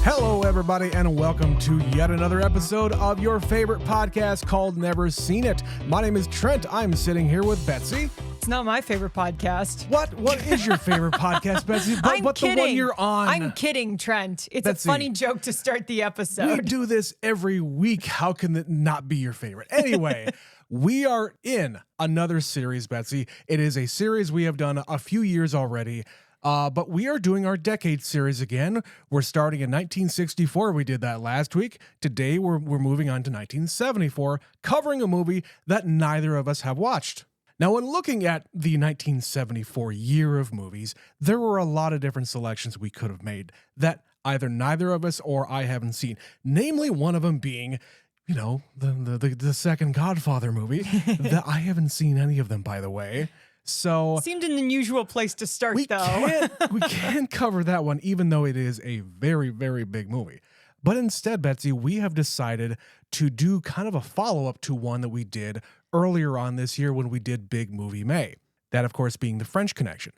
Hello, everybody, and welcome to yet another episode of your favorite podcast called Never Seen It. My name is Trent. I'm sitting here with Betsy. It's not my favorite podcast. What is your favorite podcast, Betsy? I'm kidding. The one you're on. I'm kidding, Trent. It's Betsy, a funny joke to start the episode. We do this every week. How can it not be your favorite? Anyway, we are in another series, Betsy. It is a series we have done a few years already. But we are doing our decade series again. We're starting in 1964. We did that last week. Today, we're moving on to 1974, covering a movie that neither of us have watched. Now, when looking at the 1974 year of movies, there were a lot of different selections we could have made that either neither of us or I haven't seen. Namely, one of them being, you know, the second Godfather movie. That I haven't seen any of them, by the way. So seemed an unusual place to start, we can't cover that one, even though it is a very, very big movie. But instead, Betsy, we have decided to do kind of a follow-up to one that we did earlier on this year when we did Big Movie May. That, of course, being The French Connection.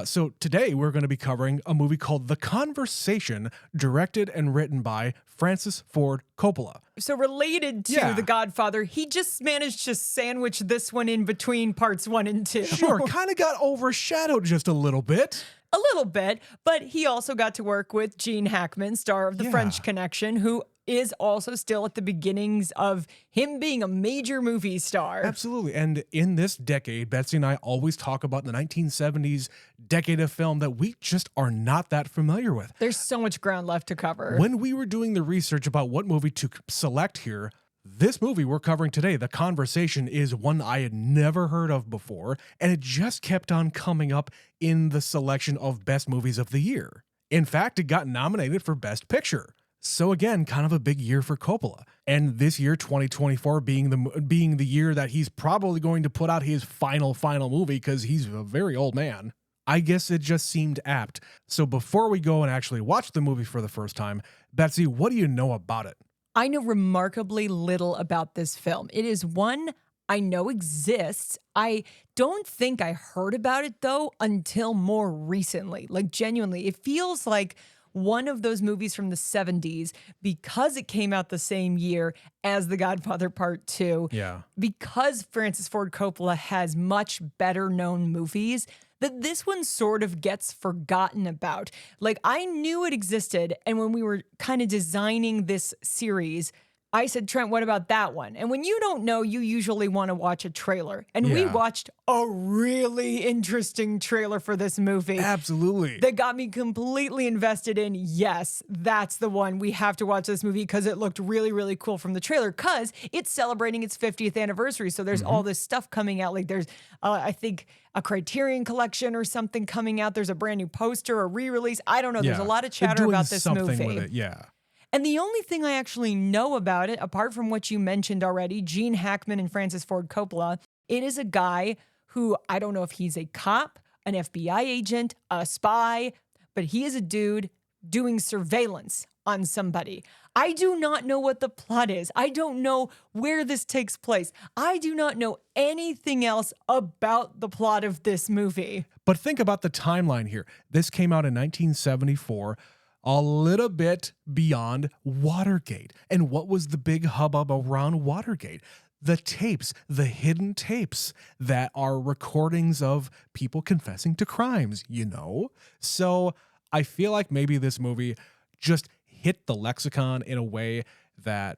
So today we're going to be covering a movie called The Conversation, directed and written by Francis Ford Coppola. So related to The Godfather, he just managed to sandwich this one in between parts 1 and 2. Sure, kind of got overshadowed just a little bit. A little bit, but he also got to work with Gene Hackman, star of The French Connection, who is also still at the beginnings of him being a major movie star. Absolutely. And in this decade, Betsy and I always talk about the 1970s decade of film that we just are not that familiar with. There's so much ground left to cover. When we were doing the research about what movie to select here, this movie we're covering today, The Conversation, is one I had never heard of before, and it just kept on coming up in the selection of best movies of the year. In fact, it got nominated for Best Picture. So again, kind of a big year for Coppola. And this year, 2024, being the year that he's probably going to put out his final movie because he's a very old man. I guess it just seemed apt. So before we go and actually watch the movie for the first time, Betsy, what do you know about it? I know remarkably little about this film. It is one I know exists. I don't think I heard about it, though, until more recently. Like, genuinely, it feels like one of those movies from the 70s because it came out the same year as The Godfather Part 2. Yeah. Because Francis Ford Coppola has much better known movies, that this one sort of gets forgotten about. Like, I knew it existed, and when we were kind of designing this series, I said, Trent, what about that one? And when you don't know, you usually want to watch a trailer. And we watched a really interesting trailer for this movie. Absolutely. That got me completely invested in, yes, that's the one. We have to watch this movie because it looked really, really cool from the trailer because it's celebrating its 50th anniversary. So there's all this stuff coming out. Like there's, I think, a Criterion collection or something coming out. There's a brand new poster, a re-release. I don't know. There's a lot of chatter about this movie. With it. Yeah. And the only thing I actually know about it, apart from what you mentioned already, Gene Hackman and Francis Ford Coppola, it is a guy who, I don't know if he's a cop, an FBI agent, a spy, but he is a dude doing surveillance on somebody. I do not know what the plot is. I don't know where this takes place. I do not know anything else about the plot of this movie. But think about the timeline here. This came out in 1974. A little bit beyond Watergate. And what was the big hubbub around Watergate? The tapes, the hidden tapes that are recordings of people confessing to crimes, you know? So I feel like maybe this movie just hit the lexicon in a way that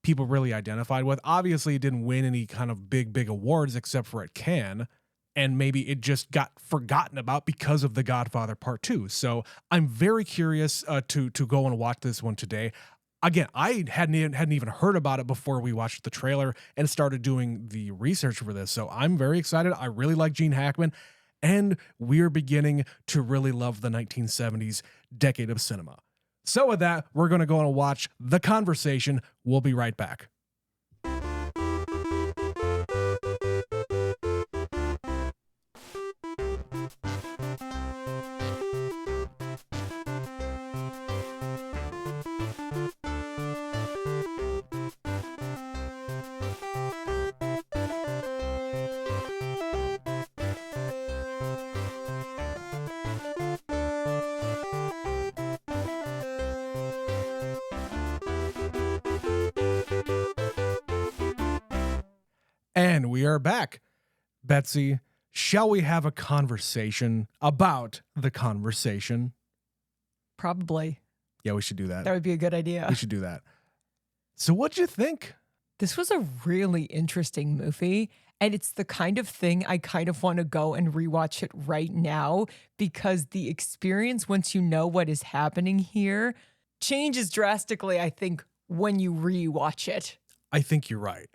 people really identified with. Obviously, it didn't win any kind of big awards except for at Cannes. And maybe it just got forgotten about because of The Godfather Part 2. So I'm very curious to go and watch this one today. Again, I hadn't even heard about it before we watched the trailer and started doing the research for this. So I'm very excited. I really like Gene Hackman. And we're beginning to really love the 1970s decade of cinema. So with that, we're going to go and watch The Conversation. We'll be right back. And we are back. Betsy, shall we have a conversation about the conversation? Probably. Yeah, we should do that. That would be a good idea. We should do that. So what'd you think? This was a really interesting movie, and it's the kind of thing I kind of want to go and rewatch it right now because the experience, once you know what is happening here, changes drastically, I think, when you rewatch it. I think you're right.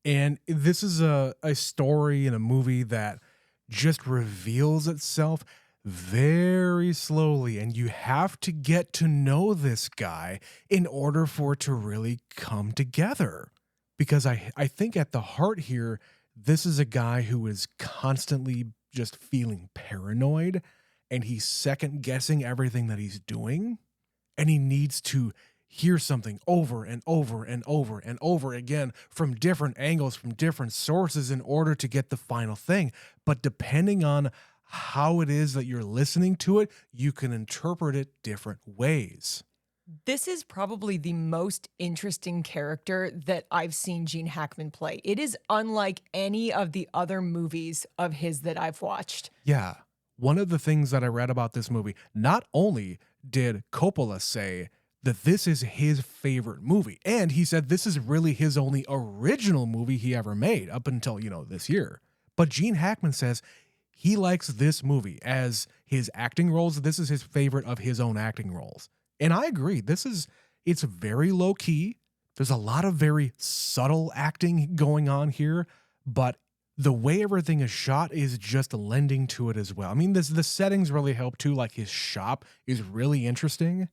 And this is a story and a movie that just reveals itself very slowly, and you have to get to know this guy in order for it to really come together. Because I think at the heart here, this is a guy who is constantly just feeling paranoid, and he's second guessing everything that he's doing, and he needs to hear something over and over and over and over again from different angles, from different sources in order to get the final thing. But depending on how it is that you're listening to it, you can interpret it different ways. This is probably the most interesting character that I've seen Gene Hackman play. It is unlike any of the other movies of his that I've watched. Yeah. One of the things that I read about this movie, not only did Coppola say that this is his favorite movie, and he said this is really his only original movie he ever made up until, this year. But Gene Hackman says he likes this movie as his acting roles. This is his favorite of his own acting roles. And I agree. It's very low key. There's a lot of very subtle acting going on here, but the way everything is shot is just lending to it as well. I mean, the settings really help too. Like his shop is really interesting.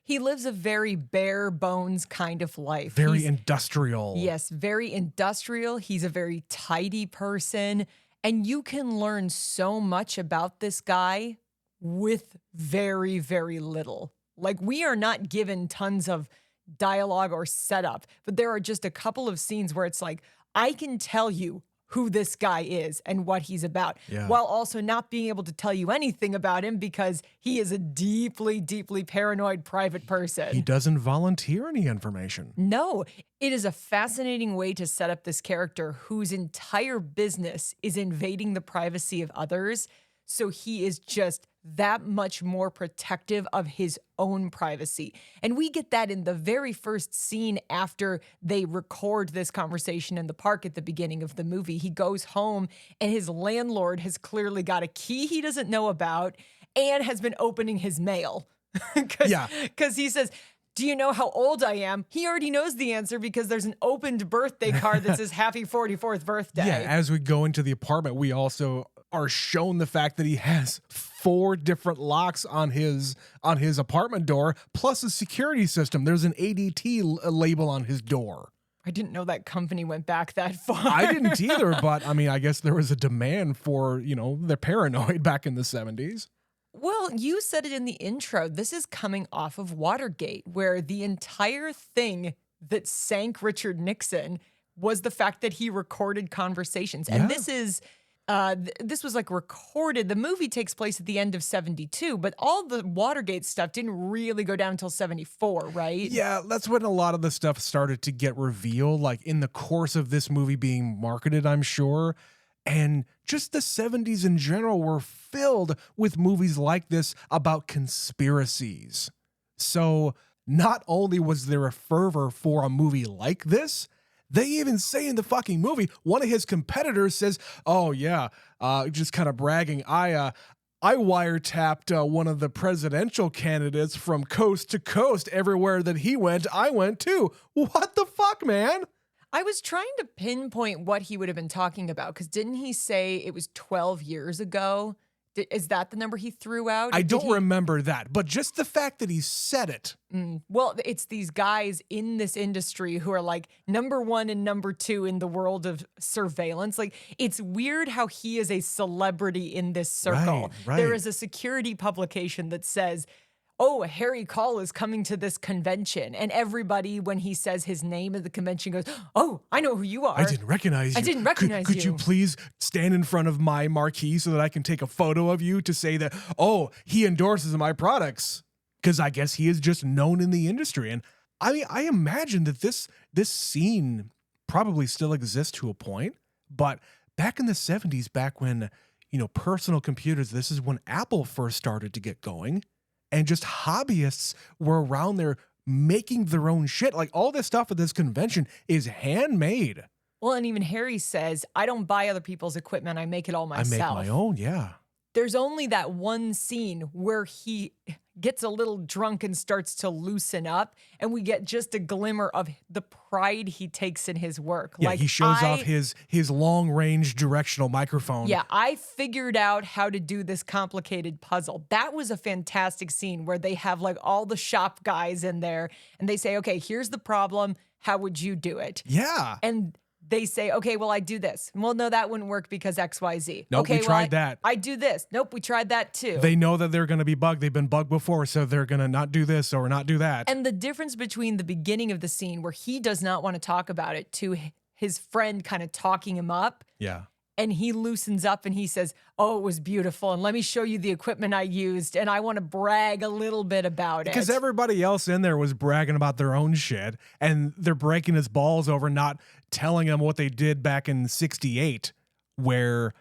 He lives a very bare bones kind of life. Very industrial. Yes, very industrial. He's a very tidy person. And you can learn so much about this guy with very, very little. Like, we are not given tons of dialogue or setup, but there are just a couple of scenes where it's like, I can tell you who this guy is and what he's about, while also not being able to tell you anything about him because he is a deeply, deeply paranoid private person. He doesn't volunteer any information. No, it is a fascinating way to set up this character whose entire business is invading the privacy of others. So he is just that much more protective of his own privacy. And we get that in the very first scene after they record this conversation in the park at the beginning of the movie. He goes home and his landlord has clearly got a key he doesn't know about and has been opening his mail. Because he says, do you know how old I am? He already knows the answer because there's an opened birthday card that says happy 44th birthday. Yeah, as we go into the apartment, we also are shown the fact that he has 4 different locks on his apartment door, plus a security system. There's an ADT label on his door. I didn't know that company went back that far. I didn't either, but I mean, I guess there was a demand for, they're paranoid back in the 70s. Well, you said it in the intro. This is coming off of Watergate, where the entire thing that sank Richard Nixon was the fact that he recorded conversations. And this is... this was like recorded. The movie takes place at the end of 72, but all the Watergate stuff didn't really go down until 74, right? Yeah, that's when a lot of the stuff started to get revealed, like in the course of this movie being marketed, I'm sure. And just the 70s in general were filled with movies like this about conspiracies. So not only was there a fervor for a movie like this, they even say in the fucking movie, one of his competitors says, oh yeah, just kind of bragging, I wiretapped one of the presidential candidates from coast to coast. Everywhere that he went, I went too. What the fuck, man? I was trying to pinpoint what he would have been talking about, because didn't he say it was 12 years ago? Is that the number he threw out? I don't remember that, but just the fact that he said it. Well, it's these guys in this industry who are like number 1 and number 2 in the world of surveillance. Like, it's weird how he is a celebrity in this circle. Right. There is a security publication that says, oh, Harry Call is coming to this convention. And everybody, when he says his name at the convention, goes, oh, I know who you are. I didn't recognize you. I didn't recognize you. Could you please stand in front of my marquee so that I can take a photo of you to say that, oh, he endorses my products? Because I guess he is just known in the industry. And I mean, I imagine that this scene probably still exists to a point, But back in the 70s, back when, personal computers, this is when Apple first started to get going, and just hobbyists were around there making their own shit. Like, all this stuff at this convention is handmade. Well, and even Harry says, I don't buy other people's equipment. I make it all myself. I make my own, yeah. There's only that one scene where he gets a little drunk and starts to loosen up, and we get just a glimmer of the pride he takes in his work. Yeah, he shows off his long-range directional microphone. Yeah, I figured out how to do this complicated puzzle. That was a fantastic scene where they have like all the shop guys in there, and they say, okay, here's the problem. How would you do it? Yeah. And they say, okay, well, I do this. Well, no, that wouldn't work because X, Y, Z. Nope, okay, we tried that. I do this. Nope, we tried that too. They know that they're going to be bugged. They've been bugged before, so they're going to not do this or not do that. And the difference between the beginning of the scene where he does not want to talk about it to his friend kind of talking him up. Yeah. And he loosens up and he says, oh, it was beautiful. And let me show you the equipment I used. And I want to brag a little bit about it. Because everybody else in there was bragging about their own shit. And they're breaking his balls over not telling him what they did back in 68. Where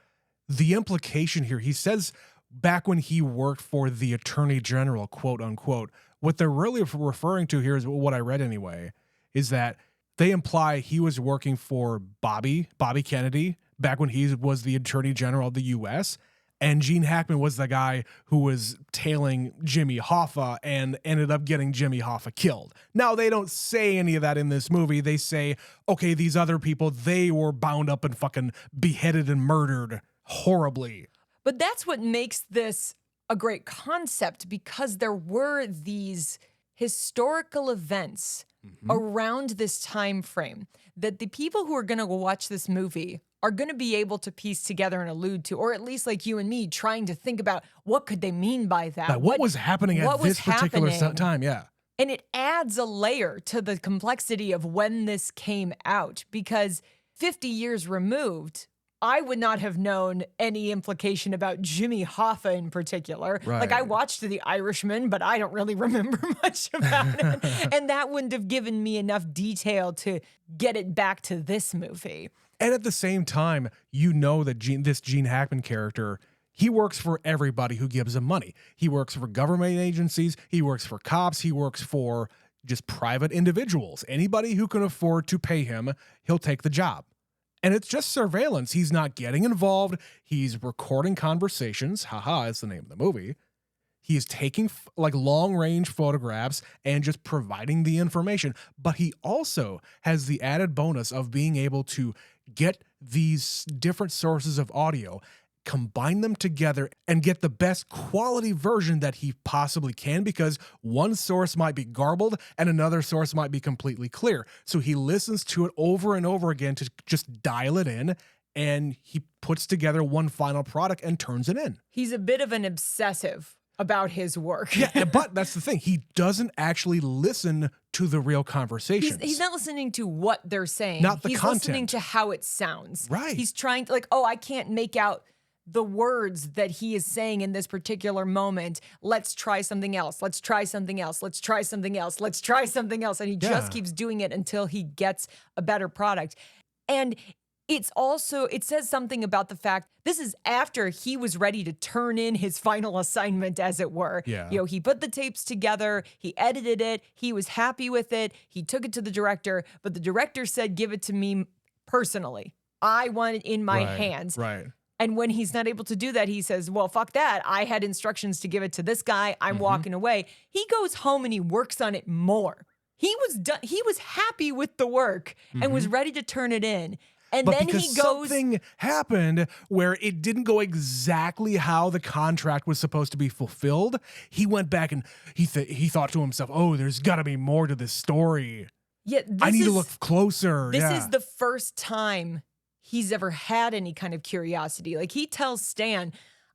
the implication here, he says back when he worked for the Attorney General, quote unquote, what they're really referring to here is what I read anyway, is that they imply he was working for Bobby Kennedy, back when he was the Attorney General of the U.S., and Gene Hackman was the guy who was tailing Jimmy Hoffa and ended up getting Jimmy Hoffa killed. Now, they don't say any of that in this movie. They say, okay, these other people, they were bound up and fucking beheaded and murdered horribly. But that's what makes this a great concept, because there were these historical events around this time frame that the people who are going to watch this movie are going to be able to piece together and allude to, or at least like you and me trying to think about what could they mean by that? Like what was happening at this particular time? Yeah. And it adds a layer to the complexity of when this came out, because 50 years removed, I would not have known any implication about Jimmy Hoffa in particular. Right. Like, I watched The Irishman, but I don't really remember much about it. And that wouldn't have given me enough detail to get it back to this movie. And at the same time, that this Gene Hackman character, he works for everybody who gives him money. He works for government agencies. He works for cops. He works for just private individuals. Anybody who can afford to pay him, he'll take the job. And it's just surveillance. He's not getting involved. He's recording conversations. Haha, is the name of the movie. He is taking like long-range photographs and just providing the information. But he also has the added bonus of being able to get these different sources of audio, combine them together, and get the best quality version that he possibly can, because one source might be garbled and another source might be completely clear. So he listens to it over and over again to just dial it in, and he puts together one final product and turns it in. He's a bit of an obsessive about his work. Yeah, but that's the thing. He doesn't actually listen to the real conversations. He's not listening to what they're saying. Not the He's content. listening to how it sounds. Right. He's trying to, like, oh, I can't make out the words that he is saying in this particular moment. Let's try something else. Let's try something else. Let's try something else. Let's try something else. And he just keeps doing it until he gets a better product. And it says something about the fact this is after he was ready to turn in his final assignment, as it were. Yeah. He put the tapes together, he edited it, he was happy with it, he took it to the director, but the director said, give it to me personally. I want it in my hands. Right. And when he's not able to do that, he says, well, fuck that. I had instructions to give it to this guy. I'm walking away. He goes home and he works on it more. He was done. He was happy with the work and was ready to turn it in. And but then because he goes, something happened where it didn't go exactly how the contract was supposed to be fulfilled, he went back and he thought to himself, oh, there's got to be more to this story. yeah, I need to look closer. This is the first time he's ever had any kind of curiosity. Like, he tells Stan,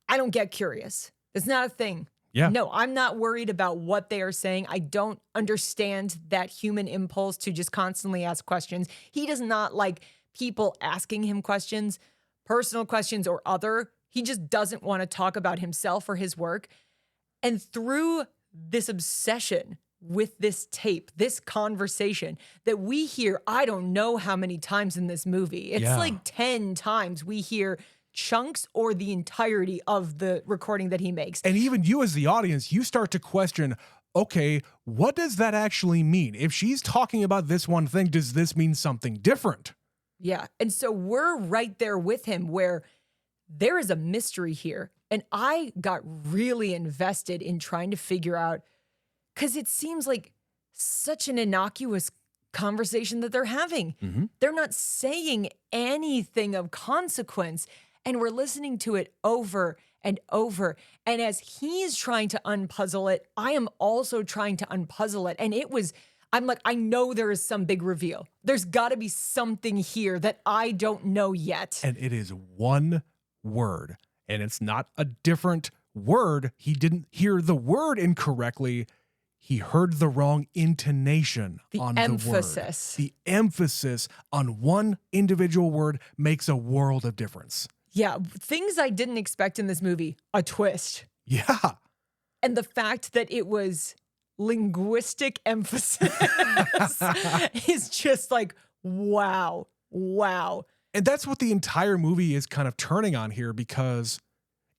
I don't get curious. It's not a thing. Yeah. No, I'm not worried about what they are saying. I don't understand that human impulse to just constantly ask questions. He does not like people asking him questions, personal questions or other. He just doesn't want to talk about himself or his work. And through this obsession with this tape, this conversation that we hear, I don't know how many times in this movie. It's Yeah. like 10 times we hear chunks or the entirety of the recording that he makes. And even you as the audience, you start to question, okay, what does that actually mean? If she's talking about this one thing, does this mean something different? Yeah. And so we're right there with him where there is a mystery here. And I got really invested in trying to figure out, because it seems like such an innocuous conversation that they're having. Mm-hmm. They're not saying anything of consequence. And we're listening to it over and over. And as he's trying to unpuzzle it, I am also trying to unpuzzle it. And I'm like, I know there is some big reveal. There's got to be something here that I don't know yet. And it is one word, and it's not a different word. He didn't hear the word incorrectly. He heard the wrong intonation on emphasis. the word. The emphasis on one individual word makes a world of difference. Yeah, things I didn't expect in this movie. A twist. Yeah. And the fact that it was linguistic emphasis is just like, wow. And that's what the entire movie is kind of turning on here, because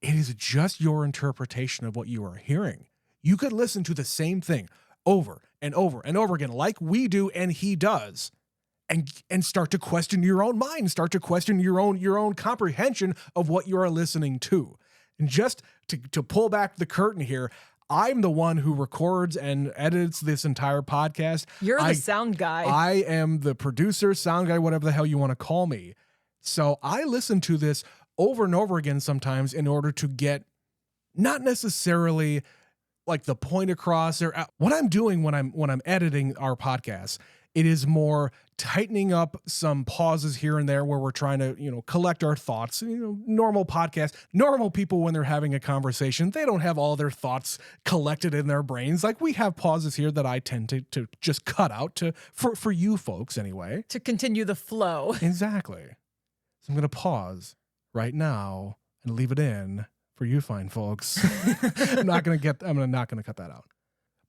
it is just your interpretation of what you are hearing. You could listen to the same thing over and over and over again, like we do and he does, and start to question your own mind, start to question your own comprehension of what you are listening to. And just to pull back the curtain here, I'm the one who records and edits this entire podcast. You're the sound guy. I am the producer, sound guy, whatever the hell you want to call me. So I listen to this over and over again sometimes in order to get not necessarily like the point across, or what I'm doing when I'm editing our podcast. It is more tightening up some pauses here and there where we're trying to, collect our thoughts. Normal podcast, normal people, when they're having a conversation, they don't have all their thoughts collected in their brains. Like, we have pauses here that I tend to just cut out for you folks anyway. To continue the flow. Exactly. So I'm going to pause right now and leave it in for you fine folks. I'm not going to cut that out.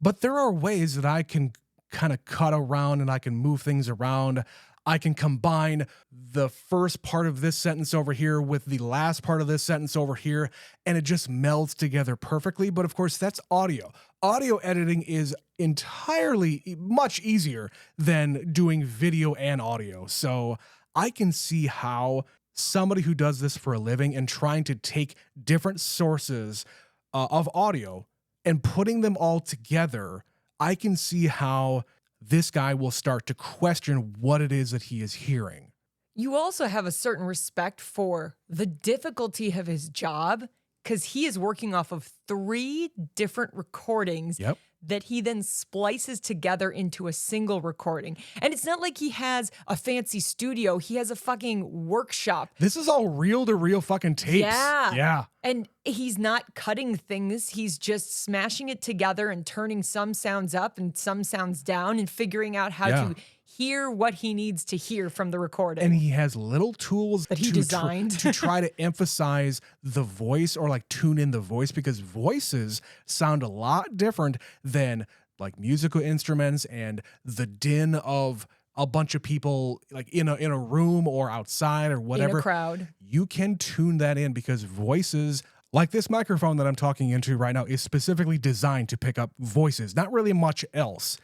But there are ways that I can kind of cut around and I can move things around. I can combine the first part of this sentence over here with the last part of this sentence over here, and it just melds together perfectly. But of course, that's audio. Audio editing is entirely much easier than doing video and audio. So I can see how somebody who does this for a living and trying to take different sources of audio and putting them all together, I can see how this guy will start to question what it is that he is hearing. You also have a certain respect for the difficulty of his job, because he is working off of 3 different recordings that he then splices together into a single recording. And it's not like he has a fancy studio. He has a fucking workshop. This is all reel-to-reel fucking tapes. Yeah. And he's not cutting things. He's just smashing it together and turning some sounds up and some sounds down and figuring out how to hear what he needs to hear from the recording. And he has little tools that he designed to try to emphasize the voice, or like tune in the voice, because voices sound a lot different than like musical instruments and the din of a bunch of people like in a room or outside or whatever. In a crowd. You can tune that in, because voices, like this microphone that I'm talking into right now, is specifically designed to pick up voices, not really much else.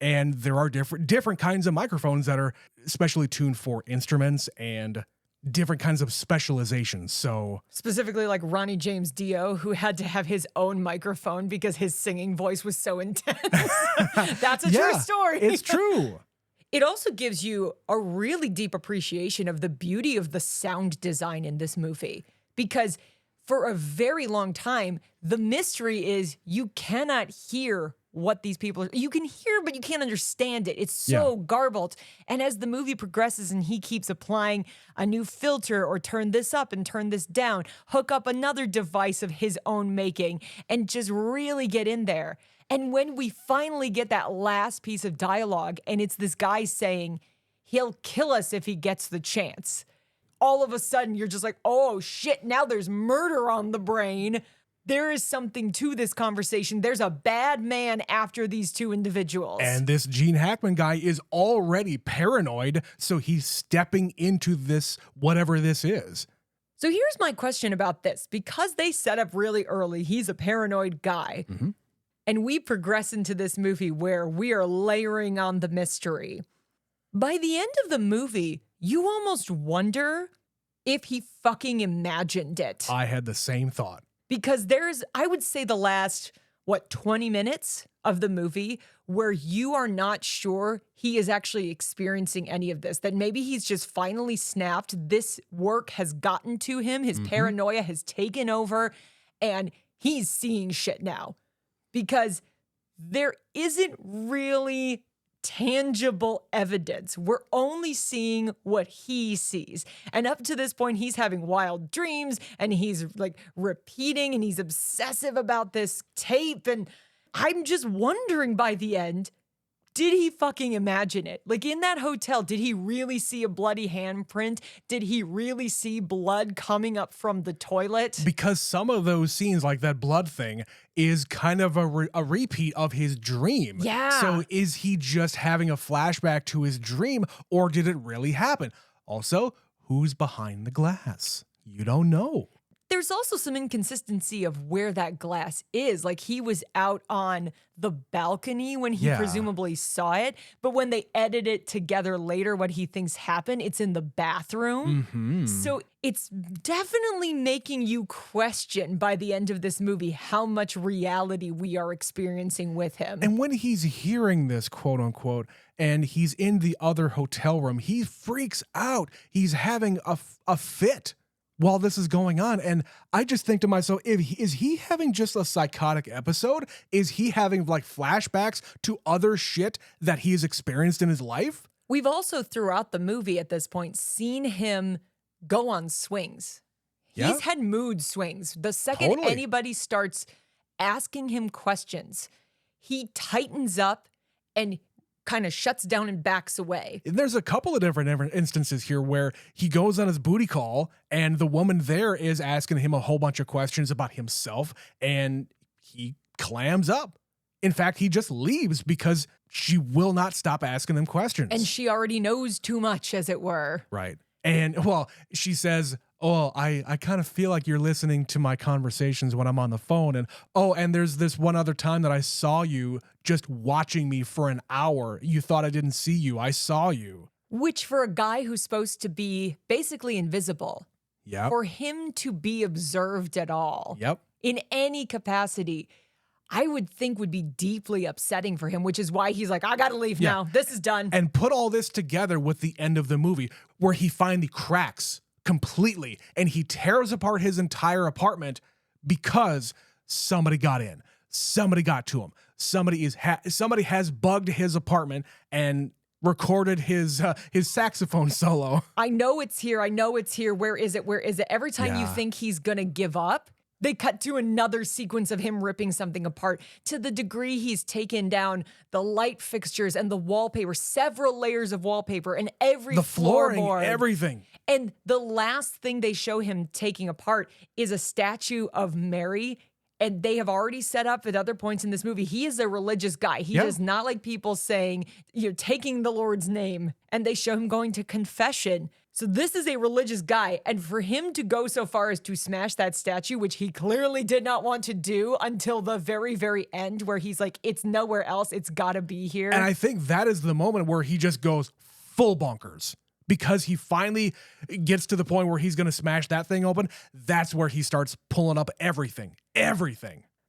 And there are different kinds of microphones that are specially tuned for instruments and different kinds of specializations. So specifically like Ronnie James Dio, who had to have his own microphone because his singing voice was so intense. That's a true story. It's true. It also gives you a really deep appreciation of the beauty of the sound design in this movie, because for a very long time, the mystery is you cannot hear what these people are. You can hear, but you can't understand it. It's so garbled. And as the movie progresses and he keeps applying a new filter, or turn this up and turn this down, hook up another device of his own making, and just really get in there. And when we finally get that last piece of dialogue, and it's this guy saying, he'll kill us if he gets the chance, all of a sudden you're just like, oh shit, now there's murder on the brain. there is something to this conversation. There's a bad man after these two individuals. And this Gene Hackman guy is already paranoid, so he's stepping into this, whatever this is. So here's my question about this. Because they set up really early, he's a paranoid guy. And we progress into this movie where we are layering on the mystery. By the end of the movie, you almost wonder if he fucking imagined it. I had the same thought. Because there's, I would say, the last, 20 minutes of the movie where you are not sure he is actually experiencing any of this, that maybe he's just finally snapped. This work has gotten to him. His paranoia has taken over and he's seeing shit now, because there isn't really tangible evidence. We're only seeing what he sees. And up to this point, he's having wild dreams and he's like repeating and he's obsessive about this tape. And I'm just wondering by the end, did he fucking imagine it? Like in that hotel, did he really see a bloody handprint? Did he really see blood coming up from the toilet? Because some of those scenes, like that blood thing, is kind of a repeat of his dream. Yeah. So is he just having a flashback to his dream, or did it really happen? Also, who's behind the glass? You don't know. There's also some inconsistency of where that glass is. Like he was out on the balcony when he presumably saw it, but when they edit it together later, what he thinks happened, it's in the bathroom. So it's definitely making you question by the end of this movie how much reality we are experiencing with him. And when he's hearing this, quote unquote, and he's in the other hotel room, he freaks out. He's having a fit while this is going on. And I just think to myself, is he having just a psychotic episode? Is he having like flashbacks to other shit that he's experienced in his life? We've also throughout the movie at this point seen him go on swings. Yeah. He's had mood swings. The second anybody starts asking him questions, he tightens up and kind of shuts down and backs away. There's a couple of different instances here where he goes on his booty call and the woman there is asking him a whole bunch of questions about himself and he clams up. In fact, he just leaves because she will not stop asking him questions. And she already knows too much, as it were. Right. And well, she says, oh, I kind of feel like you're listening to my conversations when I'm on the phone. And oh, and there's this one other time that I saw you just watching me for an hour. You thought I didn't see you. I saw you. Which for a guy who's supposed to be basically invisible, for him to be observed at all, in any capacity, I would think would be deeply upsetting for him, which is why he's like, I gotta leave now. This is done. And put all this together with the end of the movie where he finally cracks completely and he tears apart his entire apartment because somebody got in. Somebody got to him. Somebody has bugged his apartment and recorded his saxophone solo. I know it's here. I know it's here. Where is it? Where is it? Every time you think he's gonna give up, they cut to another sequence of him ripping something apart, to the degree he's taken down the light fixtures and the wallpaper, several layers of wallpaper and every the flooring, floorboard. everything. And the last thing they show him taking apart is a statue of Mary. And they have already set up at other points in this movie, he is a religious guy. He does not like people saying, you're taking the Lord's name. And they show him going to confession. So this is a religious guy. And for him to go so far as to smash that statue, which he clearly did not want to do until the very, very end, where he's like, it's nowhere else. It's got to be here. And I think that is the moment where he just goes full bonkers. Because he finally gets to the point where he's going to smash that thing open. That's where he starts pulling up everything.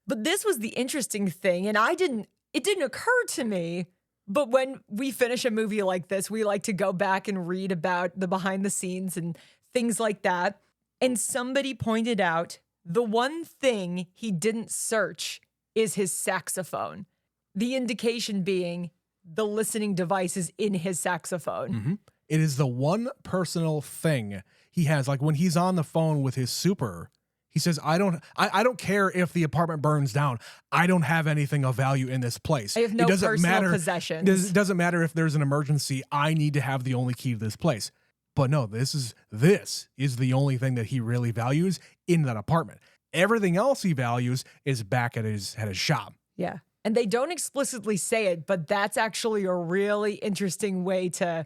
But this was the interesting thing. And it didn't occur to me. But when we finish a movie like this, we like to go back and read about the behind the scenes and things like that. And somebody pointed out the one thing he didn't search is his saxophone. The indication being the listening device is in his saxophone. It is the one personal thing he has. Like when he's on the phone with his super, he says, I don't care if the apartment burns down. I don't have anything of value in this place. I have no personal possessions. It doesn't matter if there's an emergency. I need to have the only key to this place. But no, this is the only thing that he really values in that apartment. Everything else he values is back at his shop. Yeah. And they don't explicitly say it, but that's actually a really interesting way to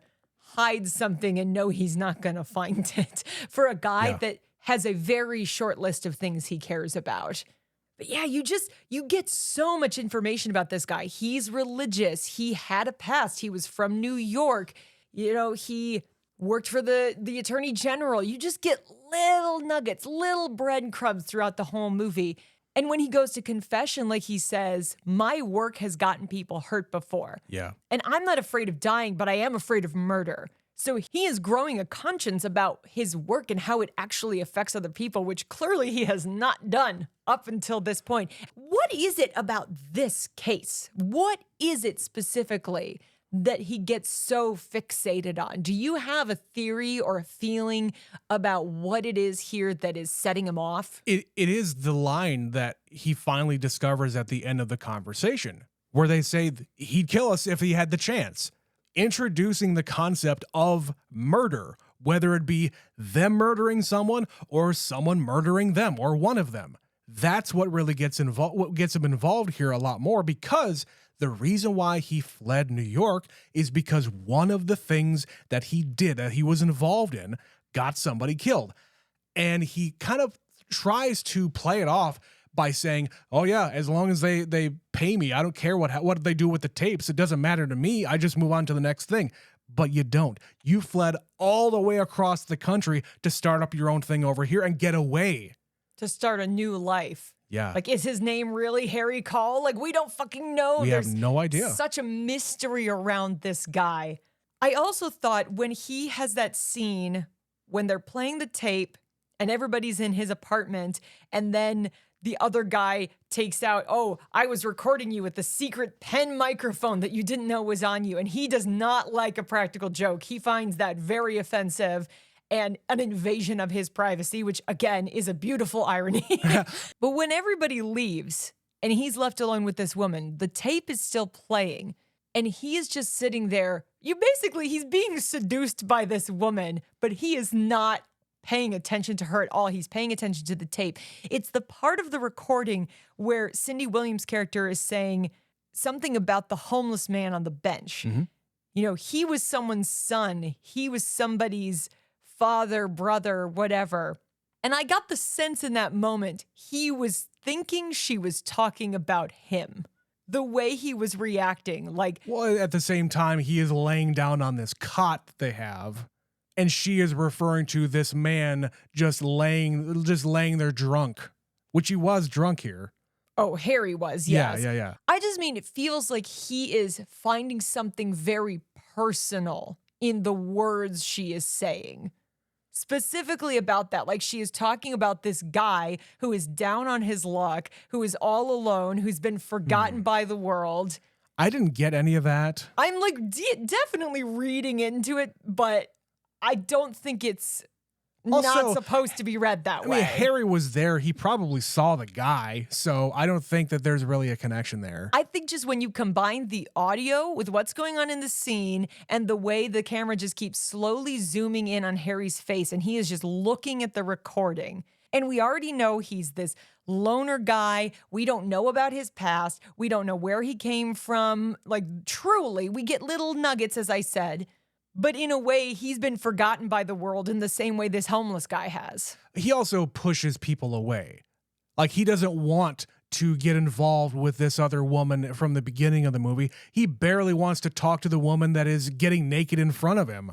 hide something and know he's not going to find it for a guy that has a very short list of things he cares about. But yeah, you get so much information about this guy. He's religious. He had a past. He was from New York. You know, he worked for the attorney general. You just get little nuggets, little breadcrumbs throughout the whole movie. And when he goes to confession, like he says, my work has gotten people hurt before. Yeah. And I'm not afraid of dying, but I am afraid of murder. So he is growing a conscience about his work and how it actually affects other people, which clearly he has not done up until this point. What is it about this case? What is it specifically that he gets so fixated on? Do you have a theory or a feeling about what it is here that is setting him off? It is the line that he finally discovers at the end of the conversation, where they say he'd kill us if he had the chance. Introducing the concept of murder, whether it be them murdering someone or someone murdering them or one of them. That's what really gets involved, what gets him involved here a lot more, because the reason why he fled New York is because one of the things that he did, that he was involved in, got somebody killed. And he kind of tries to play it off by saying, oh yeah, as long as they pay me, I don't care what they do with the tapes. It doesn't matter to me. I just move on to the next thing. But you don't. You fled all the way across the country to start up your own thing over here and get away. To start a new life. Yeah. Like, is his name really Harry Call? Like, we don't fucking know. We have no idea. Such a mystery around this guy. I also thought when he has that scene when they're playing the tape and everybody's in his apartment, and then the other guy takes out, oh, I was recording you with the secret pen microphone that you didn't know was on you. And he does not like a practical joke. He finds that very offensive and an invasion of his privacy, which again is a beautiful irony. But when everybody leaves and he's left alone with this woman, the tape is still playing and he is just sitting there. He's being seduced by this woman, but he is not paying attention to her at all. He's paying attention to the tape. It's the part of the recording where Cindy Williams' character is saying something about the homeless man on the bench. Mm-hmm. You know, he was someone's son. He was somebody's father, brother, whatever. And I got the sense in that moment, he was thinking she was talking about him. The way he was reacting, like... Well, at the same time, he is laying down on this cot that they have, and she is referring to this man just laying there drunk, which he was drunk here. Oh, Harry was, yes. Yeah. I just mean, it feels like he is finding something very personal in the words she is saying. Specifically about that, like she is talking about this guy who is down on his luck, who is all alone, who's been forgotten by the world. I didn't get any of that. I'm like definitely reading into it, but I don't think it's Also, not supposed to be read that way. I mean, Harry was there. He probably saw the guy, so I don't think that there's really a connection there. I think just when you combine the audio with what's going on in the scene and the way the camera just keeps slowly zooming in on Harry's face and he is just looking at the recording. And we already know he's this loner guy. We don't know about his past. We don't know where he came from. Like, truly, we get little nuggets, as I said. But in a way, he's been forgotten by the world in the same way this homeless guy has. He also pushes people away. Like, he doesn't want to get involved with this other woman from the beginning of the movie. He barely wants to talk to the woman that is getting naked in front of him.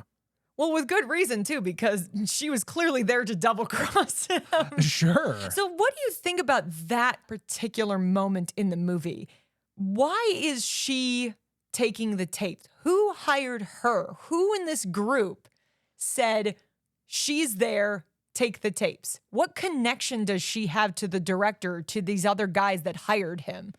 Well, with good reason, too, because she was clearly there to double-cross him. Sure. So what do you think about that particular moment in the movie? Why is she taking the tape? Who hired her? Who in this group said, she's there, take the tapes? What connection does she have to the director, to these other guys that hired him?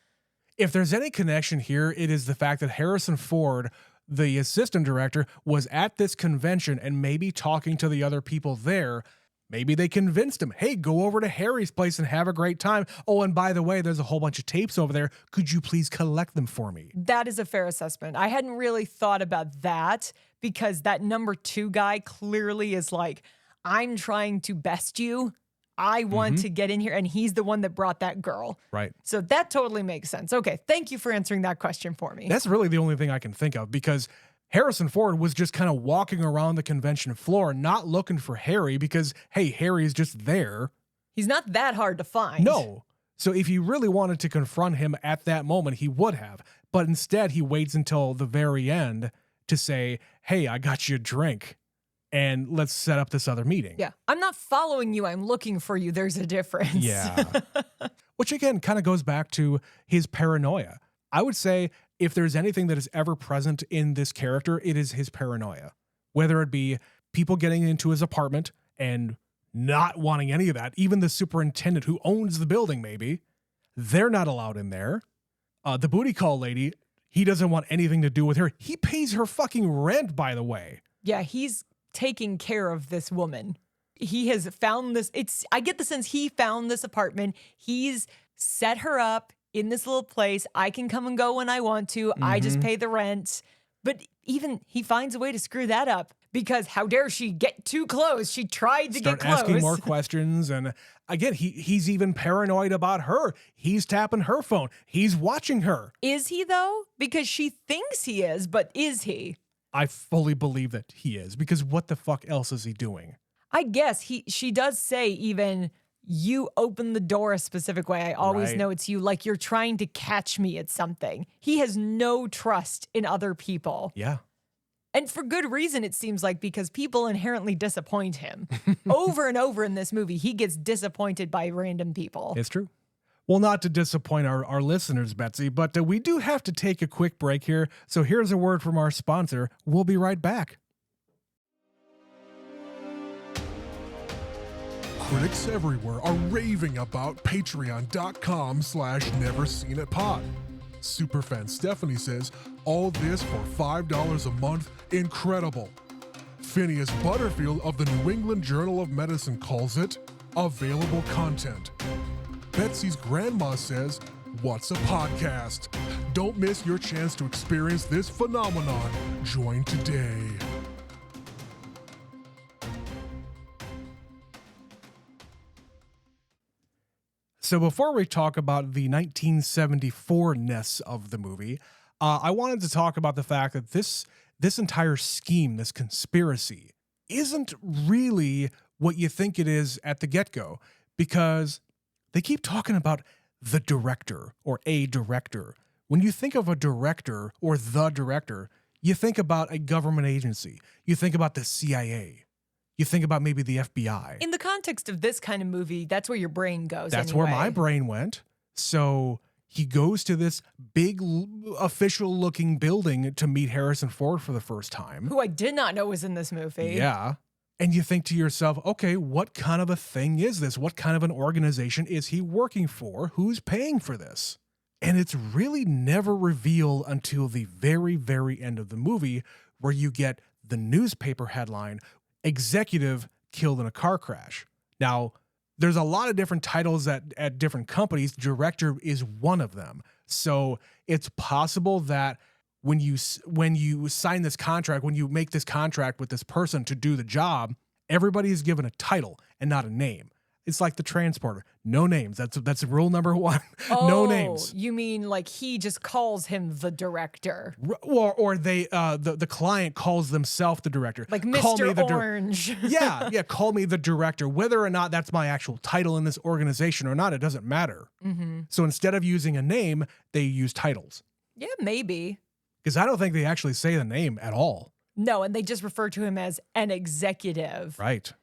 If there's any connection here, it is the fact that Harrison Ford, the assistant director, was at this convention and maybe talking to the other people there. Maybe they convinced him, hey, go over to Harry's place and have a great time. Oh, and by the way, there's a whole bunch of tapes over there. Could you please collect them for me? That is a fair assessment. I hadn't really thought about that because that number 2 guy clearly is like, I'm trying to best you. I want to get in here, and he's the one that brought that girl. Right. So that totally makes sense. Okay, thank you for answering that question for me. That's really the only thing I can think of, because Harrison Ford was just kind of walking around the convention floor, not looking for Harry because, hey, Harry's just there. He's not that hard to find. No. So if he really wanted to confront him at that moment, he would have. But instead, he waits until the very end to say, hey, I got you a drink, and let's set up this other meeting. Yeah. I'm not following you. I'm looking for you. There's a difference. Yeah. Which, again, kind of goes back to his paranoia. I would say if there's anything that is ever present in this character, it is his paranoia. Whether it be people getting into his apartment and not wanting any of that. Even the superintendent who owns the building, maybe, they're not allowed in there. The booty call lady, he doesn't want anything to do with her. He pays her fucking rent, by the way. Yeah, he's taking care of this woman. He has found this. I get the sense he found this apartment. He's set her up in this little place. I can come and go when I want to. I just pay the rent. But even he finds a way to screw that up, because how dare she get too close? She tried to get close. Asking more questions. And again, he's even paranoid about her. He's tapping her phone. He's watching her. Is he, though? Because she thinks he is, but is he? I fully believe that he is, because what the fuck else is he doing? I guess she does say even, you open the door a specific way. I always know it's you. Like you're trying to catch me at something. He has no trust in other people. Yeah. And for good reason, it seems like, because people inherently disappoint him. Over and over in this movie, he gets disappointed by random people. It's true. Well, not to disappoint our listeners, Betsy, but we do have to take a quick break here. So here's a word from our sponsor. We'll be right back. Critics everywhere are raving about patreon.com/neverseenitpod. Superfan Stephanie says, all this for $5 a month? Incredible. Phineas Butterfield of the New England Journal of Medicine calls it available content. Betsy's grandma says, what's a podcast? Don't miss your chance to experience this phenomenon. Join today. So before we talk about the 1974-ness of the movie, I wanted to talk about the fact that this entire scheme, this conspiracy, isn't really what you think it is at the get-go, because they keep talking about the director or a director. When you think of a director or the director, you think about a government agency. You think about the CIA. You think about maybe the FBI. In the context of this kind of movie, that's where your brain goes. That's anyway. where my brain went. So he goes to this big official-looking building to meet Harrison Ford for the first time. Who I did not know was in this movie. Yeah. And you think to yourself, okay, what kind of a thing is this? What kind of an organization is he working for? Who's paying for this? And it's really never revealed until the very, very end of the movie, where you get the newspaper headline, executive killed in a car crash. Now, there's a lot of different titles at different companies. Director is one of them. So it's possible that when you sign this contract, when you make this contract with this person to do the job, everybody is given a title and not a name. It's like the transporter. No names. That's rule number one. No names. You mean like he just calls him the director? Or they the client calls themselves the director. Like Call me Mr. Orange. Yeah, call me the director. Whether or not that's my actual title in this organization or not, it doesn't matter. Mm-hmm. So instead of using a name, they use titles. Yeah, maybe. Because I don't think they actually say the name at all. No, and they just refer to him as an executive. Right.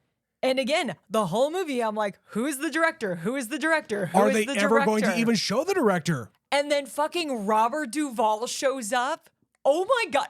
And again, the whole movie, I'm like, who is the director? Who is the director? Who Are is they the ever going to director? even show the director? And then fucking Robert Duvall shows up. Oh my God.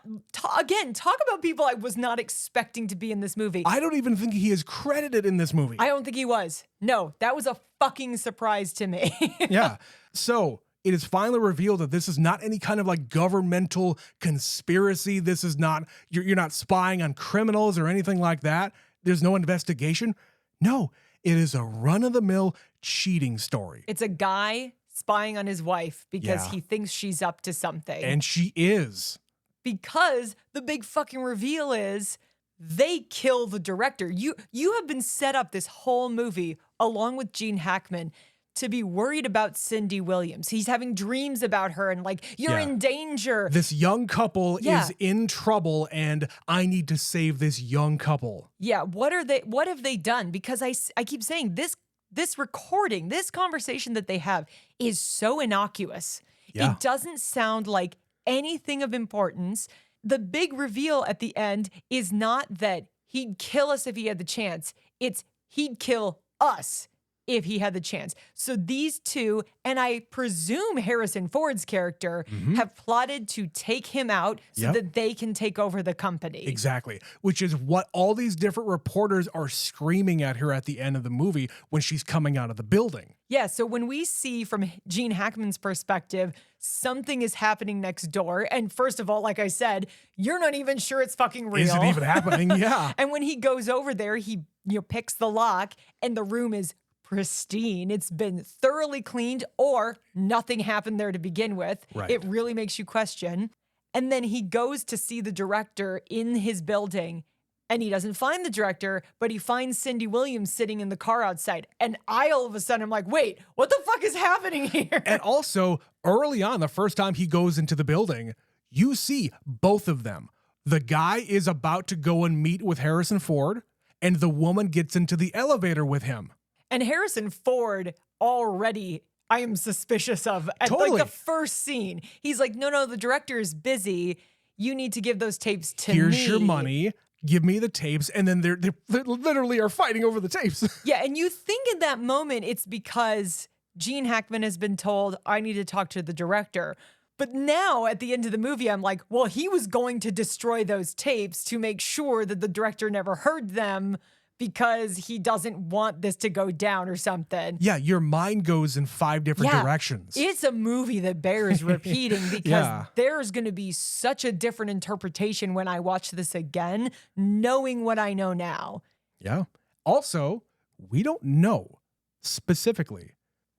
Again, talk about people I was not expecting to be in this movie. I don't even think he is credited in this movie. I don't think he was. No, that was a fucking surprise to me. Yeah. So it is finally revealed that this is not any kind of like governmental conspiracy. This is not, you're not spying on criminals or anything like that. There's no investigation. No, it is a run-of-the-mill cheating story. It's a guy spying on his wife because he thinks she's up to something. And she is. Because the big fucking reveal is they kill the director. You have been set up this whole movie along with Gene Hackman to be worried about Cindy Williams. He's having dreams about her and like, you're in danger. This young couple is in trouble and I need to save this young couple. Yeah, what have they done? Because I keep saying this recording, this conversation that they have is so innocuous. Yeah. It doesn't sound like anything of importance. The big reveal at the end is not that he'd kill us if he had the chance. It's he'd kill us if he had the chance. So these two, and I presume Harrison Ford's character, have plotted to take him out so that they can take over the company. Exactly. Which is what all these different reporters are screaming at her at the end of the movie when she's coming out of the building. Yeah, so when we see from Gene Hackman's perspective, something is happening next door. And first of all, like I said, you're not even sure it's fucking real. Is it even happening? Yeah. And when he goes over there, he picks the lock and the room is pristine. It's been thoroughly cleaned or nothing happened there to begin with. Right. It really makes you question. And then he goes to see the director in his building and he doesn't find the director, but he finds Cindy Williams sitting in the car outside. And I all of a sudden I'm like, wait, what the fuck is happening here? And also early on, the first time he goes into the building, you see both of them. The guy is about to go and meet with Harrison Ford and the woman gets into the elevator with him. And Harrison Ford already, I am suspicious of at Totally. like the first scene. He's like, no, the director is busy. You need to give those tapes to me. Here's your money. Give me the tapes. And then they literally are fighting over the tapes. Yeah, and you think in that moment it's because Gene Hackman has been told, I need to talk to the director. But now at the end of the movie, I'm like, well, he was going to destroy those tapes to make sure that the director never heard them because he doesn't want this to go down or something. Yeah, your mind goes in 5 different directions. It's a movie that bears repeating because there's going to be such a different interpretation when I watch this again, knowing what I know now. Yeah. Also, we don't know specifically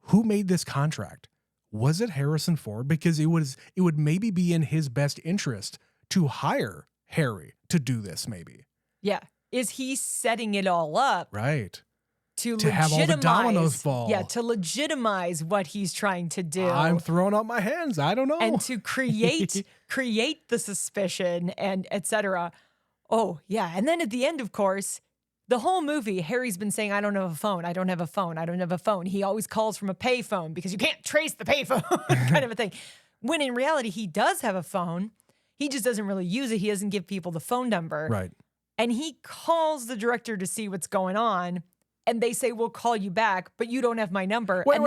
who made this contract. Was it Harrison Ford? Because it would maybe be in his best interest to hire Harry to do this, maybe. Yeah. Is he setting it all up? Right. To have all the dominoes fall. Yeah, to legitimize what he's trying to do. I'm throwing up my hands. I don't know. And to create the suspicion and etc. Oh, yeah. And then at the end, of course, the whole movie, Harry's been saying, I don't have a phone. I don't have a phone. I don't have a phone. He always calls from a payphone because you can't trace the payphone kind of a thing. When in reality, he does have a phone. He just doesn't really use it. He doesn't give people the phone number. Right. And he calls the director to see what's going on. And they say, we'll call you back, but you don't have my number. Wait,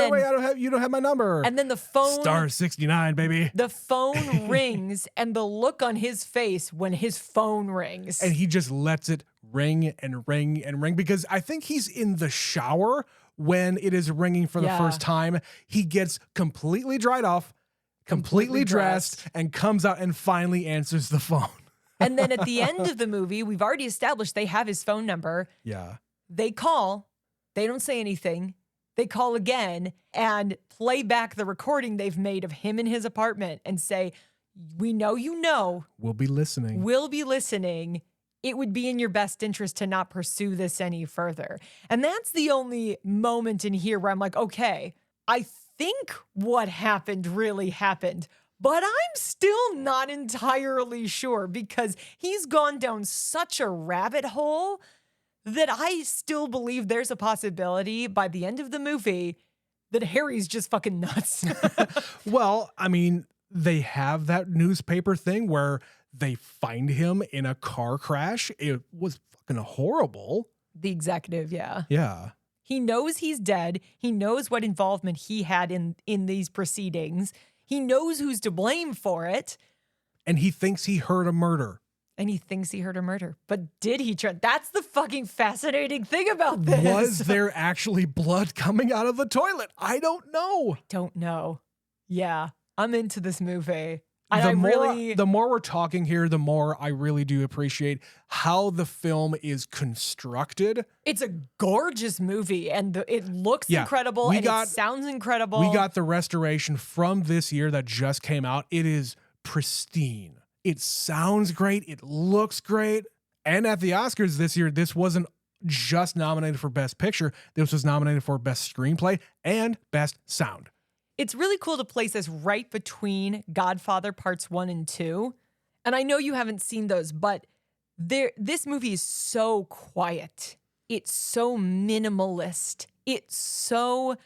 you don't have my number. And then the phone. Star 69, baby. The phone rings and the look on his face when his phone rings. And he just lets it ring and ring and ring because I think he's in the shower when it is ringing for the first time. He gets completely dried off, completely dressed, and comes out and finally answers the phone. And then at the end of the movie, we've already established they have his phone number. Yeah. They call. They don't say anything. They call again and play back the recording they've made of him in his apartment and say, we know you know. We'll be listening. We'll be listening. It would be in your best interest to not pursue this any further. And that's the only moment in here where I'm like, okay, I think what happened really happened. But I'm still not entirely sure because he's gone down such a rabbit hole that I still believe there's a possibility by the end of the movie that Harry's just fucking nuts. Well, I mean, they have that newspaper thing where they find him in a car crash. It was fucking horrible. The executive, yeah. Yeah. He knows he's dead. He knows what involvement he had in these proceedings. He knows who's to blame for it. And he thinks he heard a murder. And he thinks he heard a murder. But did he try? That's the fucking fascinating thing about this. Was there actually blood coming out of the toilet? I don't know. Don't know. Yeah, I'm into this movie. The more we're talking here, the more I really do appreciate how the film is constructed. It's a gorgeous movie, and it looks incredible, and it sounds incredible. We got the restoration from this year that just came out. It is pristine. It sounds great. It looks great. And at the Oscars this year, this wasn't just nominated for Best Picture. This was nominated for Best Screenplay and Best Sound. It's really cool to place this right between Godfather Parts 1 and 2. And I know you haven't seen those, but this movie is so quiet. It's so minimalist. It's so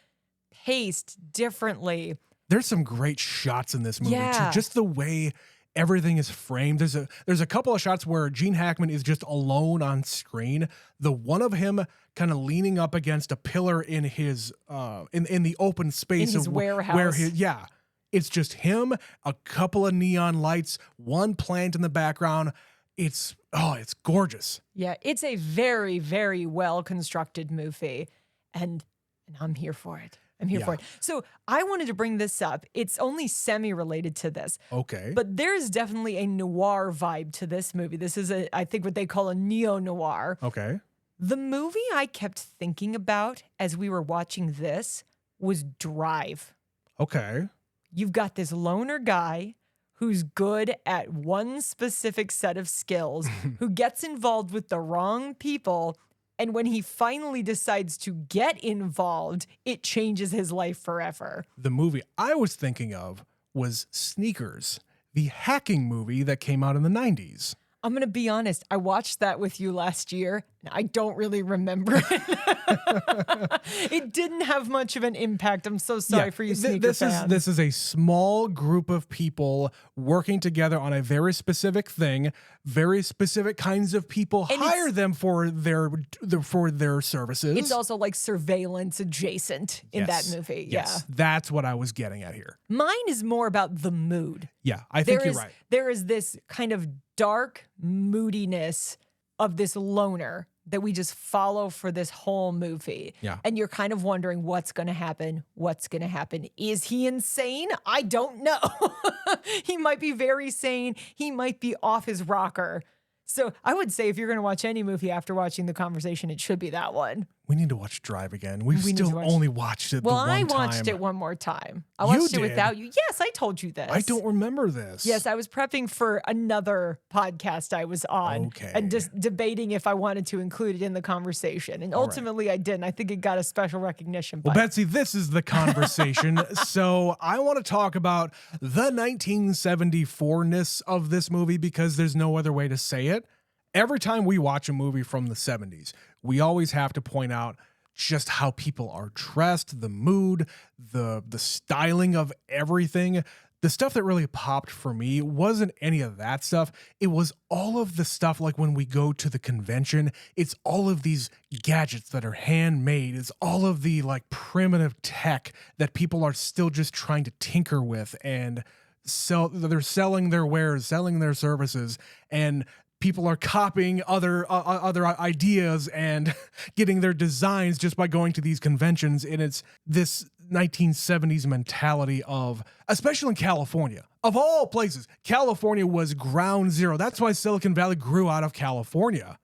paced differently. There's some great shots in this movie Yeah. too. Just the way everything is framed. There's a couple of shots where Gene Hackman is just alone on screen. The one of him kind of leaning up against a pillar in his in the open space In his of warehouse. where it's just him, a couple of neon lights, one plant in the background. It's gorgeous. Yeah, it's a very, very well constructed movie. And I'm here for it. I'm here for it. So I wanted to bring this up. It's only semi-related to this. Okay. But there's definitely a noir vibe to this movie. This is I think what they call a neo-noir. Okay. The movie I kept thinking about as we were watching this was Drive. Okay. You've got this loner guy who's good at one specific set of skills, who gets involved with the wrong people, and when he finally decides to get involved, it changes his life forever. The movie I was thinking of was Sneakers, the hacking movie that came out in the 90s. I'm going to be honest. I watched that with you last year, and I don't really remember it. It didn't have much of an impact. I'm so sorry for you sneaker fans. This is a small group of people working together on a very specific thing. Very specific kinds of people hire them for their services. It's also like surveillance adjacent in that movie. Yes, Yeah. that's what I was getting at here. Mine is more about the mood. Yeah, I think you're right. There is this kind of dark moodiness of this loner that we just follow for this whole movie. Yeah. And you're kind of wondering what's going to happen. What's going to happen? Is he insane? I don't know. He might be very sane. He might be off his rocker. So I would say if you're going to watch any movie after watching The Conversation, it should be that one. We need to watch Drive again. We've We need to still watch- only watched it Well, the one I time. watched it one more time. I You watched it did? without you. Yes, I told you this. I don't remember this. Yes, I was prepping for another podcast I was on Okay. and just debating if I wanted to include it in the conversation. And ultimately I didn't. I think it got a special recognition. Well, But Betsy, this is the conversation. So I want to talk about the 1974-ness of this movie because there's no other way to say it. Every time we watch a movie from the 70s, we always have to point out just how people are dressed, the mood, the styling of everything. The stuff that really popped for me wasn't any of that stuff. It was all of the stuff like when we go to the convention, it's all of these gadgets that are handmade. It's all of the like primitive tech that people are still just trying to tinker with and sell. They're selling their wares, selling their services, and people are copying other ideas and getting their designs just by going to these conventions. And it's this 1970s mentality of, especially in California, of all places, California was ground zero. That's why Silicon Valley grew out of California,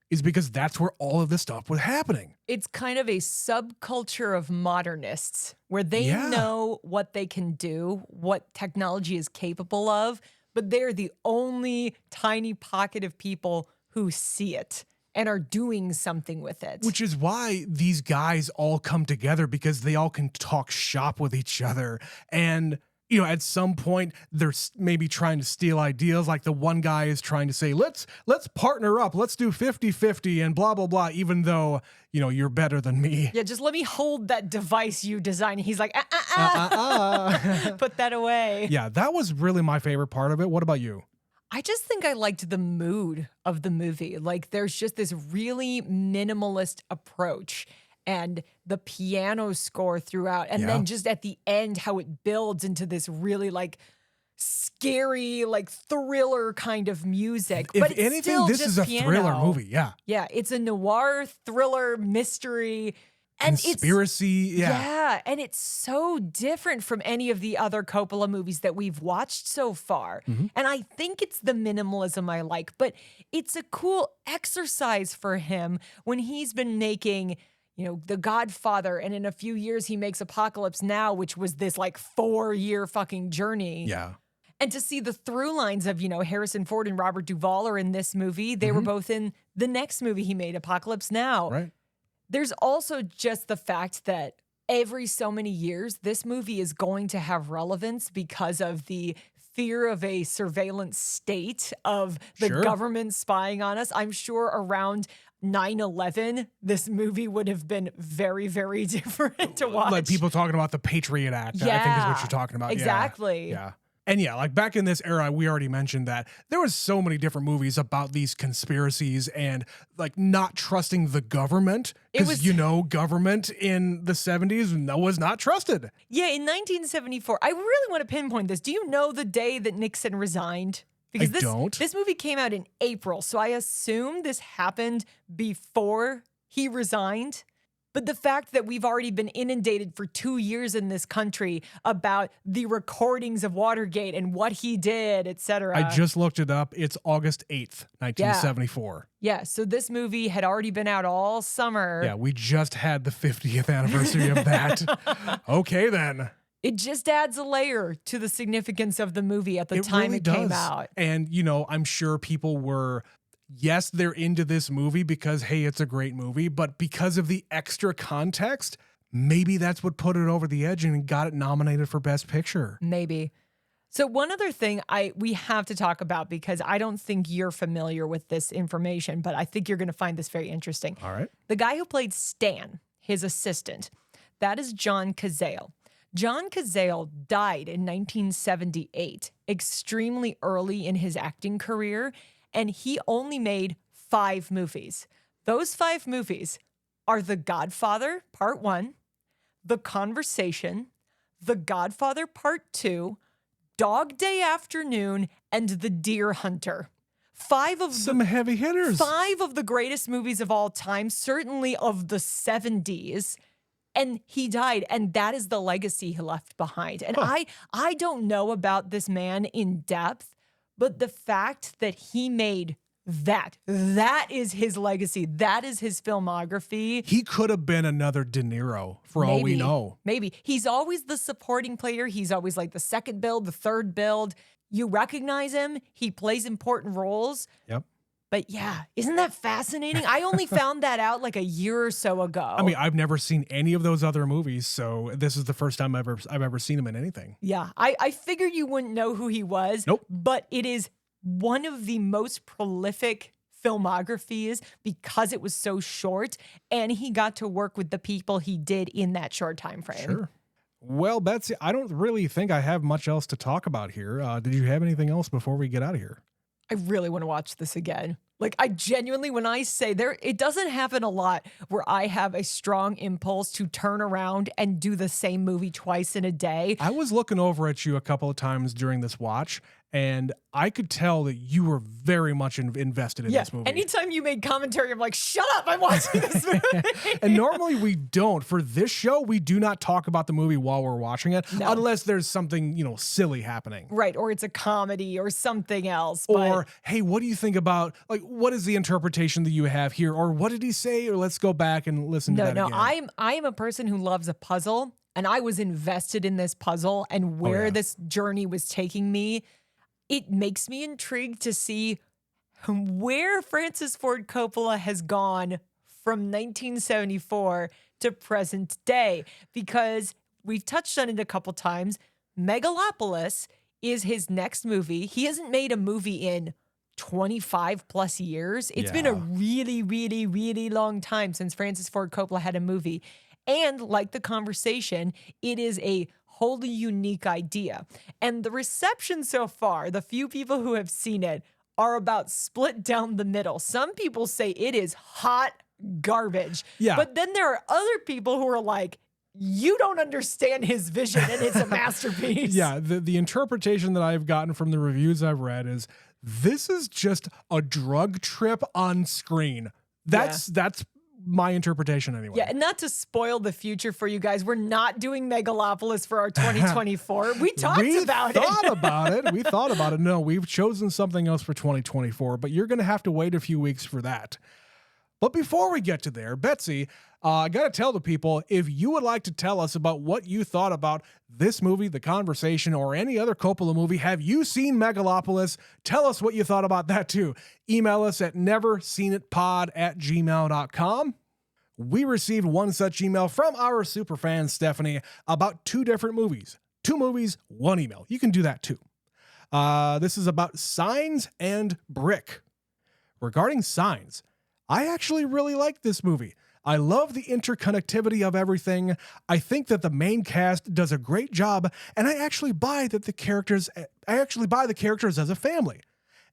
is because that's where all of this stuff was happening. it's kind of a subculture of modernists where they know what they can do, what technology is capable of, but they're the only tiny pocket of people who see it and are doing something with it. Which is why these guys all come together, because they all can talk shop with each other. And, you know, at some point they're maybe trying to steal ideas. Like the one guy is trying to say, let's partner up. Let's do 50-50 and blah, blah, blah. Even though, you know, you're better than me. Yeah, just let me hold that device you designed. He's like, put that away. Yeah, that was really my favorite part of it. What about you? I just think I liked the mood of the movie. Like, there's just this really minimalist approach and the piano score throughout. And then just at the end, how it builds into this really like scary, like thriller kind of music. If but it's anything, still this just is a piano. thriller movie. Yeah. Yeah, it's a noir thriller mystery. And Conspiracy. yeah, and it's so different from any of the other Coppola movies that we've watched so far. And I think it's the minimalism I like, but it's a cool exercise for him when he's been making, you know, The Godfather, and in a few years he makes Apocalypse Now, which was this like 4-year fucking journey. Yeah. And to see the through lines of, Harrison Ford and Robert Duvall are in this movie. They were both in the next movie he made, Apocalypse Now. Right. There's also just the fact that every so many years, this movie is going to have relevance because of the fear of a surveillance state of the government spying on us. I'm sure around 9/11, this movie would have been very, very different to watch. Like people talking about the Patriot Act, I think is what you're talking about. Exactly. Yeah. And yeah, like back in this era, we already mentioned that there was so many different movies about these conspiracies and like not trusting the government because, government in the 70s was not trusted. Yeah, in 1974, I really want to pinpoint this. Do you know the day that Nixon resigned? Because this movie came out in April, so I assume this happened before he resigned. But the fact that we've already been inundated for 2 years in this country about the recordings of Watergate and what he did, etc. I just looked it up. It's August 8th, 1974. Yeah, so this movie had already been out all summer. Yeah, we just had the 50th anniversary of that. Okay, then. It just adds a layer to the significance of the movie at the time it came out. And, I'm sure people were... Yes, they're into this movie because, hey, it's a great movie, but because of the extra context, maybe that's what put it over the edge and got it nominated for Best Picture. Maybe. So one other thing we have to talk about, because I don't think you're familiar with this information, but I think you're going to find this very interesting. All right. The guy who played Stan, his assistant, that is John Cazale. John Cazale died in 1978, extremely early in his acting career, and he only made 5 movies. Those 5 movies are The Godfather Part 1, The Conversation, The Godfather Part 2, Dog Day Afternoon, and The Deer Hunter. 5 of some heavy hitters. 5 of the greatest movies of all time, certainly of the 70s. And he died, and that is the legacy he left behind. And I don't know about this man in depth, but the fact that he made that is his legacy. That is his filmography. He could have been another De Niro for all we know. Maybe. He's always the supporting player. He's always like the second build, the third build. You recognize him. He plays important roles. Yep. But yeah, isn't that fascinating? I only found that out like a year or so ago. I mean, I've never seen any of those other movies, so this is the first time I've ever seen him in anything. Yeah, I figured you wouldn't know who he was. Nope. But it is one of the most prolific filmographies because it was so short, and he got to work with the people he did in that short time frame. Sure. Well, Betsy, I don't really think I have much else to talk about here. Did you have anything else before we get out of here? I really want to watch this again. Like, I genuinely, when I say it doesn't happen a lot where I have a strong impulse to turn around and do the same movie twice in a day. I was looking over at you a couple of times during this watch, and I could tell that you were very much invested in this movie. Anytime you made commentary, I'm like, shut up, I'm watching this movie. And normally we don't. For this show, we do not talk about the movie while we're watching it, unless there's something, silly happening. Right, or it's a comedy or something else. Or, hey, what do you think about, like, what is the interpretation that you have here? Or what did he say? Or let's go back and listen to that again. I am a person who loves a puzzle, and I was invested in this puzzle and where this journey was taking me. It makes me intrigued to see where Francis Ford Coppola has gone from 1974 to present day, because we've touched on it a couple times. Megalopolis is his next movie. He hasn't made a movie in 25 plus years. It's been a really, really, really long time since Francis Ford Coppola had a movie. And like The Conversation, it is a wholly unique idea. And the reception so far, the few people who have seen it, are about split down the middle. Some people say it is hot garbage. Yeah. But then there are other people who are like, you don't understand his vision and it's a masterpiece. Yeah, the interpretation that I've gotten from the reviews I've read is this is just a drug trip on screen. That's my interpretation anyway. Yeah, and not to spoil the future for you guys, we're not doing Megalopolis for our 2024. We talked about it. We thought about it. No, we've chosen something else for 2024, but you're going to have to wait a few weeks for that. But before we get to there, Betsy, I got to tell the people, if you would like to tell us about what you thought about this movie, The Conversation, or any other Coppola movie, have you seen Megalopolis? Tell us what you thought about that too. Email us at neverseenitpod@gmail.com. We received one such email from our superfan, Stephanie, about 2 different movies. 2 movies, 1 email. You can do that too. This is about Signs and Brick. Regarding Signs, I actually really like this movie. I love the interconnectivity of everything. I think that the main cast does a great job, and I actually buy the characters as a family.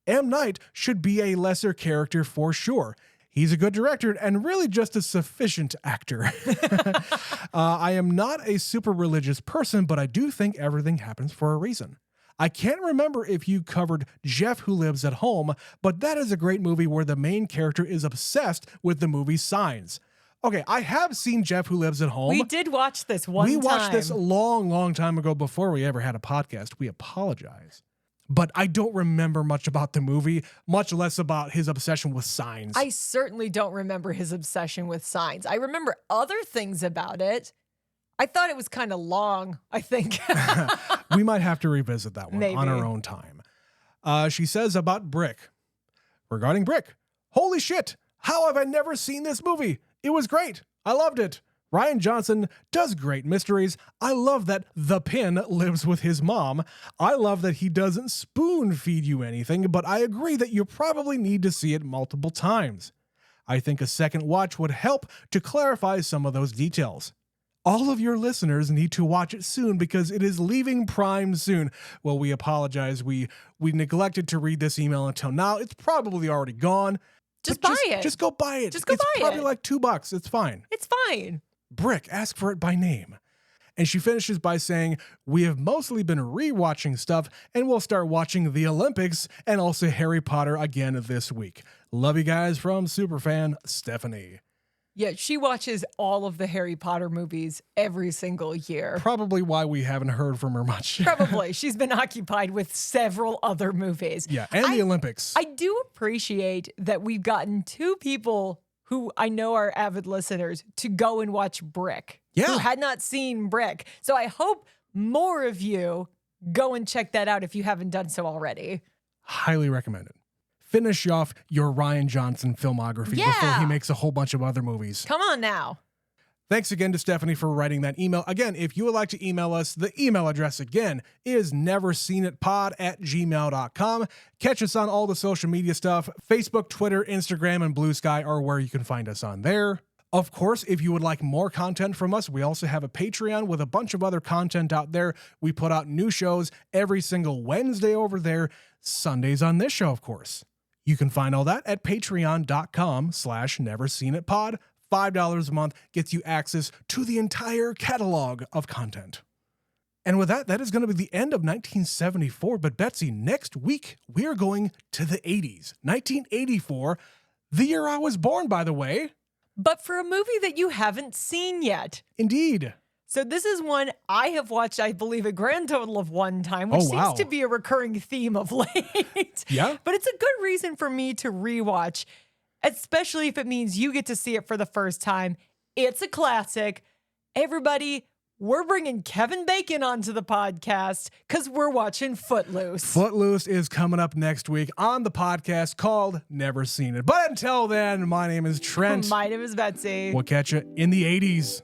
M. Night should be a lesser character for sure. He's a good director and really just a sufficient actor. I am not a super religious person, but I do think everything happens for a reason. I can't remember if you covered Jeff Who Lives at Home, but that is a great movie where the main character is obsessed with the movie Signs. Okay, I have seen Jeff Who Lives at Home. We did watch this one time. We watched this a long time ago before we ever had a podcast. We apologize. But I don't remember much about the movie, much less about his obsession with signs. I certainly don't remember his obsession with signs. I remember other things about it. I thought it was kind of long, I think. We might have to revisit that one Maybe. on our own time. She says about Brick. Regarding Brick, holy shit, how have I never seen this movie? It was great. I loved it. Rian Johnson does great mysteries. I love that the Pin lives with his mom. I love that he doesn't spoon feed you anything, but I agree that you probably need to see it multiple times. I think a second watch would help to clarify some of those details. All of your listeners need to watch it soon because it is leaving Prime soon. Well, we apologize. We neglected to read this email until now. It's probably already gone. Just buy it. Just go buy it. Just go buy it. It's probably like $2. It's fine. It's fine. Brick, ask for it by name. And she finishes by saying, we have mostly been rewatching stuff and we'll start watching the Olympics and also Harry Potter again this week. Love you guys from Superfan Stephanie. Yeah, she watches all of the Harry Potter movies every single year. Probably why we haven't heard from her much. Probably. She's been occupied with several other movies. Yeah, and the Olympics. I do appreciate that we've gotten 2 people who I know are avid listeners to go and watch Brick. Yeah. Who had not seen Brick. So I hope more of you go and check that out if you haven't done so already. Highly recommended. Finish off your Rian Johnson filmography before he makes a whole bunch of other movies. Come on now. Thanks again to Stephanie for writing that email. Again, if you would like to email us, the email address again is neverseenitpod@gmail.com. Catch us on all the social media stuff. Facebook, Twitter, Instagram, and Blue Sky are where you can find us on there. Of course, if you would like more content from us, we also have a Patreon with a bunch of other content out there. We put out new shows every single Wednesday over there, Sundays on this show, of course. You can find all that at patreon.com/neverseenitpod. $5 a month gets you access to the entire catalog of content. And with that, that is going to be the end of 1974. But Betsy, next week, we are going to the 80s. 1984, the year I was born, by the way. But for a movie that you haven't seen yet. Indeed. So this is one I have watched, I believe, a grand total of 1 time, which seems to be a recurring theme of late. Yeah. But it's a good reason for me to rewatch, especially if it means you get to see it for the first time. It's a classic. Everybody, we're bringing Kevin Bacon onto the podcast because we're watching Footloose. Footloose is coming up next week on the podcast called Never Seen It. But until then, my name is Trent. My name is Betsy. We'll catch you in the 80s.